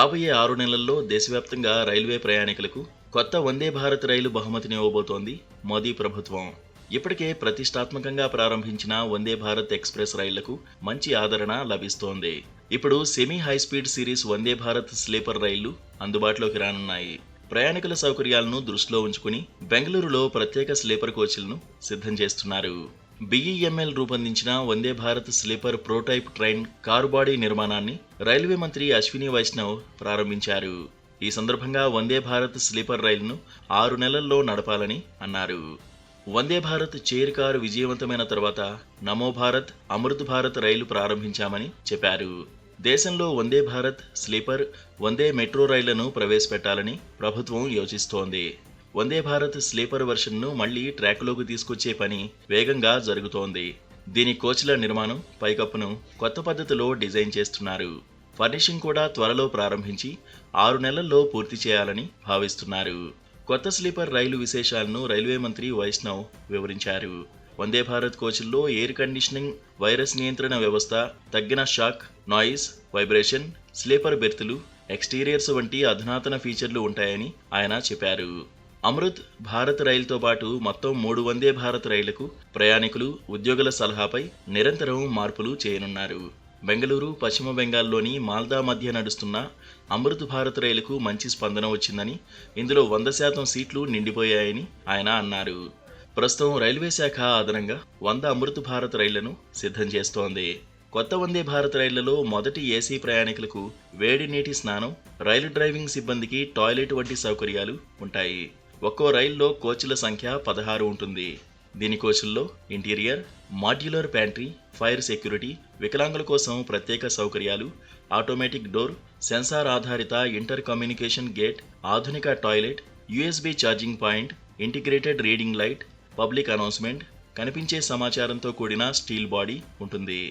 రాబోయే 6 నెలల్లో దేశవ్యాప్తంగా రైల్వే ప్రయాణికులకు కొత్త వందే భారత్ రైలు బహుమతినివ్వబోతోంది మోదీ ప్రభుత్వం. ఇప్పటికే ప్రతిష్టాత్మకంగా ప్రారంభించిన వందే భారత్ ఎక్స్‌ప్రెస్ రైళ్లకు మంచి ఆదరణ లభిస్తోంది. ఇప్పుడు సెమీ హైస్పీడ్ సిరీస్ వందే భారత్ స్లీపర్ రైళ్లు అందుబాటులోకి రానున్నాయి. ప్రయాణికుల సౌకర్యాలను దృష్టిలో ఉంచుకుని బెంగళూరులో ప్రత్యేక స్లీపర్ కోచ్లను సిద్ధం చేస్తున్నారు. BEML రూపొందించిన Vande Bharat sleeper prototype train car body నిర్మాణాన్ని రైల్వే మంత్రి అశ్విని వైష్ణవ్ ప్రారంభించారు. ఈ సందర్భంగా వందే భారత్ స్లీపర్ రైలును 6 నెలల్లో నడపాలని అన్నారు. వందే భారత్ చైర్ కారు విజయవంతమైన తర్వాత నమో భారత్, అమృత్ భారత్ రైలు ప్రారంభించామని చెప్పారు. దేశంలో వందే భారత్ స్లీపర్, వందే మెట్రో రైళ్లను ప్రవేశపెట్టాలని ప్రభుత్వం యోచిస్తోంది. వందే భారత్ స్లీపర్ వెర్షన్ను మళ్లీ ట్రాక్లోకి తీసుకొచ్చే పని వేగంగా జరుగుతోంది. దీని కోచ్ల నిర్మాణం, పైకప్పును కొత్త పద్ధతిలో డిజైన్ చేస్తున్నారు. ఫర్నిషింగ్ కూడా త్వరలో ప్రారంభించి 6 నెలల్లో పూర్తి చేయాలని భావిస్తున్నారు. కొత్త స్లీపర్ రైలు విశేషాలను రైల్వే మంత్రి వైష్ణవ్ వివరించారు. వందే భారత్ కోచ్ల్లో ఎయిర్ కండిషనింగ్, వైరస్ నియంత్రణ వ్యవస్థ, తగ్గిన షాక్, నాయిస్, వైబ్రేషన్, స్లీపర్ బెర్తులు, ఎక్స్టీరియర్స్ వంటి అధునాతన ఫీచర్లు ఉంటాయని ఆయన చెప్పారు. అమృత్ భారత్ రైలుతో పాటు మొత్తం 3 వందే భారత్ రైళ్లకు ప్రయాణికులు, ఉద్యోగుల సలహాపై నిరంతరం మార్పులు చేయనున్నారు. బెంగళూరు, పశ్చిమ బెంగాల్లోని మాల్దా మధ్య నడుస్తున్న అమృత్ భారత్ రైలుకు మంచి స్పందన వచ్చిందని, ఇందులో 100% సీట్లు నిండిపోయాయని ఆయన అన్నారు. ప్రస్తుతం రైల్వే శాఖ అదనంగా 100 అమృత్ భారత్ రైళ్లను సిద్ధం చేస్తోంది. కొత్త వందే భారత్ రైళ్లలో మొదటి ఏసీ ప్రయాణికులకు వేడి నీటి స్నానం, రైలు డ్రైవింగ్ సిబ్బందికి టాయిలెట్ వంటి సౌకర్యాలు ఉంటాయి. ఒక్కో రైల్లో కోచ్ల సంఖ్య 16 ఉంటుంది. దీని కోచ్ల్లో interior, modular pantry, fire security, వికలాంగుల కోసం ప్రత్యేక సౌకర్యాలు, ఆటోమేటిక్ డోర్, సెన్సార్ ఆధారిత ఇంటర్ కమ్యూనికేషన్ గేట్, ఆధునిక toilet, USB charging point, integrated reading light, public announcement, కనిపించే సమాచారంతో కూడిన స్టీల్ బాడీ ఉంటుంది.